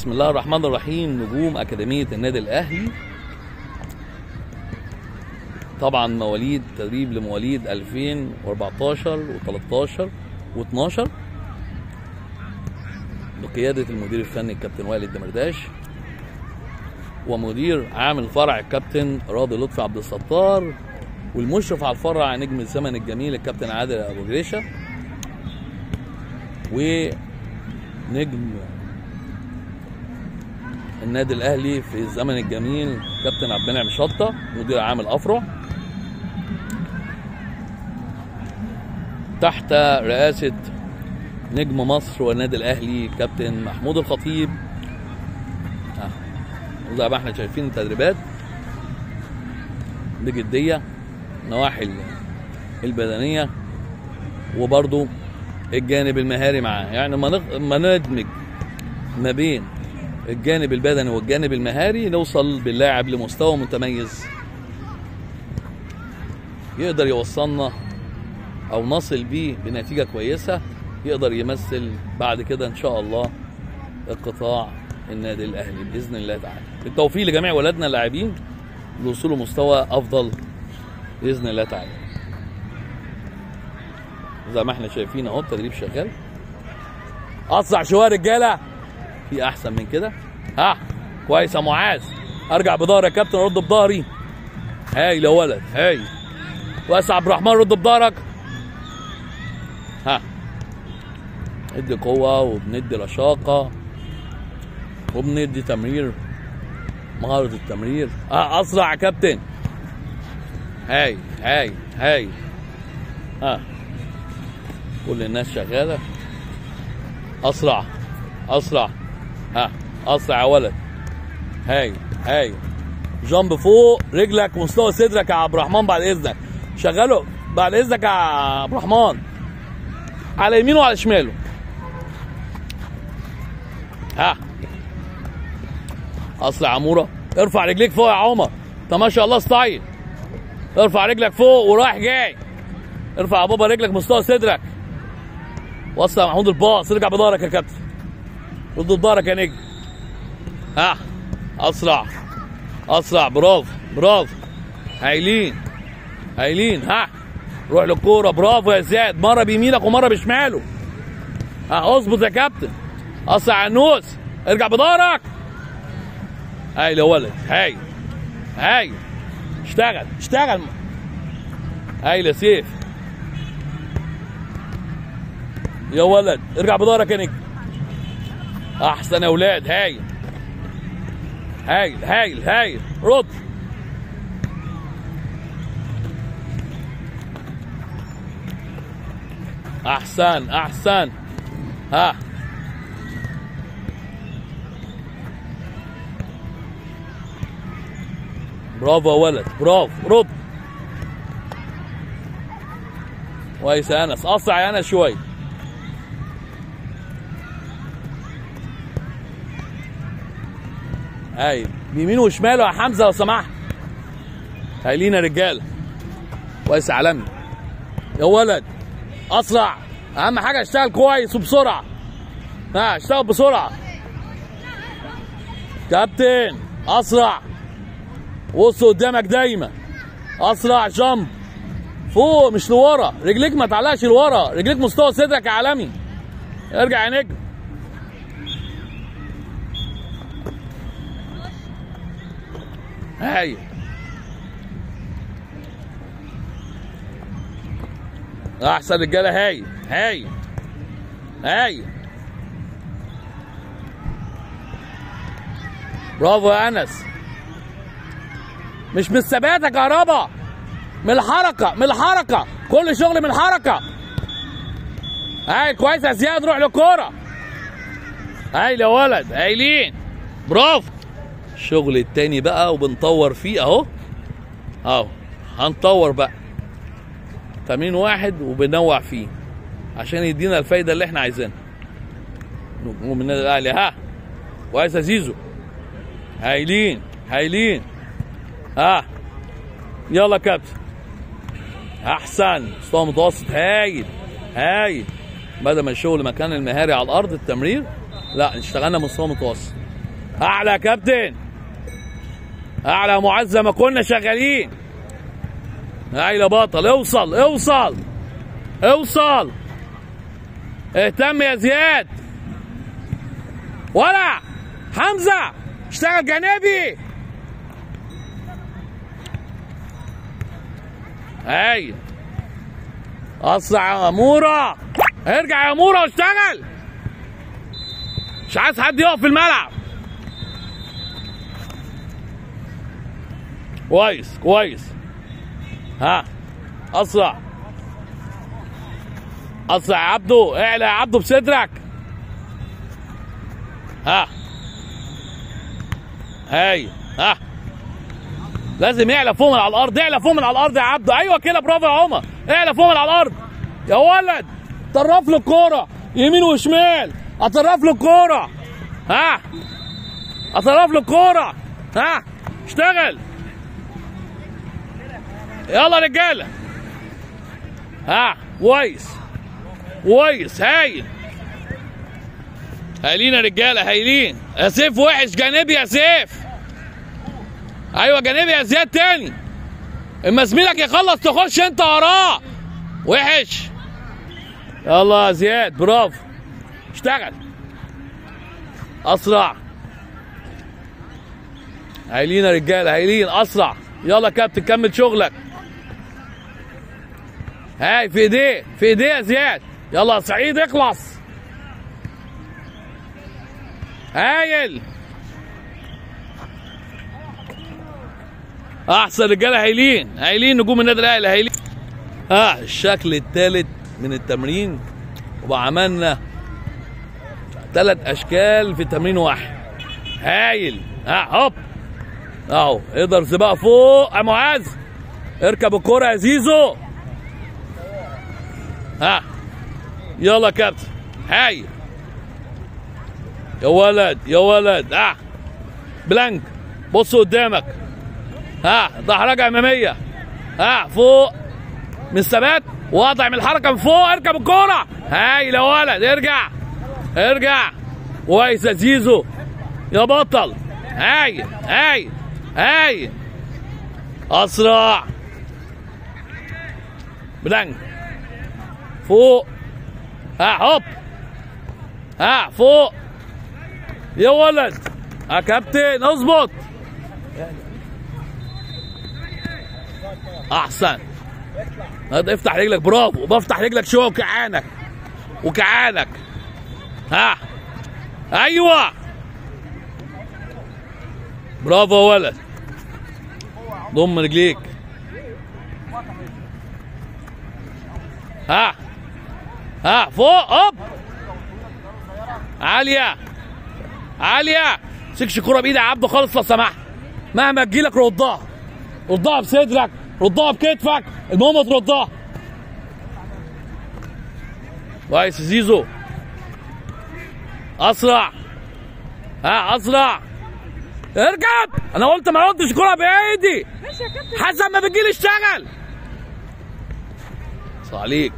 بسم الله الرحمن الرحيم. نجوم أكاديمية النادي الأهلي، طبعا مواليد تدريب لمواليد 2014 و13 و12 بقيادة المدير الفني الكابتن وائل الدمرداش، ومدير عام الفرع الكابتن راضي لطفي عبد الستار، والمشرف على الفرع نجم الزمن الجميل الكابتن عادل ابو جريشه، ونجم النادي الاهلي في الزمن الجميل كابتن عبد المنعم شطه مدير عام الافرع، تحت رئاسه نجم مصر والنادي الاهلي كابتن محمود الخطيب. زي ما احنا شايفين التدريبات بجديه، النواحي البدنيه وبرضو الجانب المهاري معاه، يعني ما ندمج ما بين الجانب البدني والجانب المهاري نوصل باللاعب لمستوى متميز يقدر يوصلنا او نصل بيه بنتيجه كويسه، يقدر يمثل بعد كده ان شاء الله القطاع النادي الاهلي باذن الله تعالى. بالتوفيق لجميع ولادنا اللاعبين لوصول مستوى افضل باذن الله تعالى. زي ما احنا شايفين اهو التدريب شغال. اسرع شويه رجاله، في احسن من كده؟ كويس يا معاذ، ارجع بظهري يا كابتن، رد بظهري. هايل يا ولد، هايل. واسع عبد الرحمن، رد بظهرك. ندي قوه وبندي رشاقه وبندي تمرير، مهاره التمرير. اسرع يا كابتن. هايل هايل هايل. كل الناس شغاله. اسرع اسرع. اسرع يا ولد. هايل هايل. جامب فوق رجلك مستوى صدرك يا عبد الرحمن بعد اذنك. شغله بعد اذنك يا عبد الرحمن، على يمينه وعلى شماله. اسرع يا عموره. ارفع رجليك فوق يا عمر، انت ما شاء الله ستايل. ارفع رجلك فوق ورايح جاي. ارفع يا بابا رجلك مستوى صدرك. وصل يا محمود الباص، ارجع بظهرك يا كابتن، رد بظهرك يا نجم. اسرع اسرع. برافو برافو. هايلين هايلين. روح للكوره. برافو يا زياد، مره بيمينك ومره بشماله. اظبط يا كابتن. اسرع يا نوس، ارجع بظهرك. هايل يا ولد، هايل هايل. اشتغل اشتغل. هايل يا سيف. يا ولد ارجع بظهرك يا نجم. احسن يا ولاد، هايل هايل هايل هايل. رد. احسن احسن. برافو يا ولد، برافو. رد. كويس يا انس، اسرع يا انس شويه. هايل. بيمينه وشماله يا حمزه لو سمحت. هايلين يا رجاله. كويس يا عالمي يا ولد. اسرع، اهم حاجه اشتغل كويس وبسرعه. اشتغل بسرعه كابتن. اسرع، بص قدامك دايما. اسرع. جامب فوق مش لورا، رجليك ما تعلقش لورا، رجليك مستوى صدرك يا عالمي. ارجع يا نجم. هايل. احسن رجاله. هايل هايل هايل. برافو يا انس. مش من الثبات يا كهربا، من الحركه من الحركه، كل شغل من الحركه. هايل. كويس يا زياد، روح للكوره. هايل يا ولد، هايلين. برافو. الشغل التاني بقى وبنطور فيه اهو. هنطور بقى تمرين واحد وبنوع فيه عشان يدينا الفايده اللي احنا عايزينها. نجوم النادي الاهلي. كويس يا زيزو. هايلين هايلين. يلا كابتن. احسن. مستوى متوسط. هايل هايل. بدل ما الشغل مكان المهاري على الارض التمرير، لا اشتغلنا مستوى متوسط. اعلى يا كابتن، اعلى يا معز ما كنا شغالين. هاي يا بطل، اوصل اوصل اوصل، اهتم يا زياد. ولا حمزه اشتغل جانبي. هاي اسرع يا مورا، ارجع يا مورا واشتغل. مش عايز حد يقف في الملعب. كويس كويس. ها اسرع اسرع يا عبدو، اعلى يا عبدو بصدرك. ها هاي ها لازم يعلى فوق من على الارض، اعلى فوق من على الارض يا عبدو. ايوه كده، برافو يا عمر، اعلى فوق من على الارض يا ولد. طرف له الكوره يمين وشمال، اطرف له الكوره. ها اطرف له الكوره. ها اشتغل يلا رجاله. ها كويس كويس، هايل هايلين يا رجاله، هايلين. يا سيف وحش جانبي يا سيف. ايوه جانبي يا زياد تاني. اما زميلك يخلص تخش انت وراه. وحش. يلا يا زياد برافو، اشتغل اسرع. هايلين يا رجاله، هايلين، اسرع. يلا يا كابتن كمل شغلك. هاي في ايديه، في ايديه يا زياد. يلا يا سعيد اخلص. هايل، احسن رجاله، هايلين هايلين نجوم النادي الاهلي، هايلين. الشكل الثالث من التمرين، وعملنا 3 اشكال في تمرين واحد. هايل. هوب اهو، اقدر سباق فوق يا معاذ. اركب الكرة يا زيزو. يلا يا كابتن. هايل يا ولد يا ولد. بلانك، بص قدامك. دحرجه اماميه. فوق من الثبات، وضع من الحركه من فوق. اركب الكوره. هايل يا ولد، ارجع ارجع. كويس يا زيزو يا بطل. هايل هايل هايل. اسرع. بلانك فوق. هوب. فوق يا ولد. يا كابتن اظبط. احسن. افتح رجلك، برافو. بفتح رجلك شويه وكعانك وكعانك. ايوه برافو يا ولد. ضم رجليك. فوق. هوب. عاليه عاليه. مسكش الكوره بايدي يا عبده خالص لو سمحت. مهما تجيلك ردها، ردها بصدرك، ردها بكتفك، المهم تردها. كويس يا زيزو. اسرع. اسرع. اركب. انا قلت ما ردش الكوره بايدي. حسب ما بتجيلي اشتغل. صح عليك.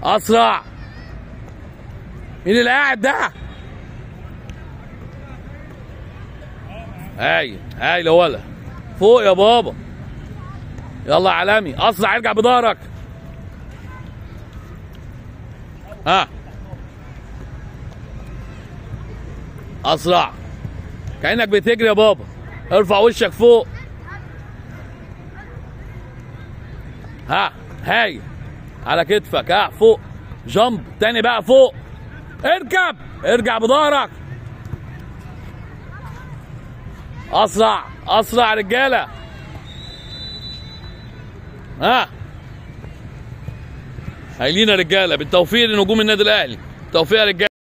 اسرع. مين اللي قاعد ده؟ هايل هايل يا ولد. فوق يا بابا. يلا يا عالمي، اسرع. ارجع بظهرك. اسرع. كأنك بتجري يا بابا. ارفع وشك فوق. هايل على كتفك. فوق. جامب تاني بقى فوق. اركب. ارجع بظهرك. اسرع اسرع رجاله. هايلين يا رجاله. بالتوفيق لنجوم النادي الاهلي. توفيق يا رجاله.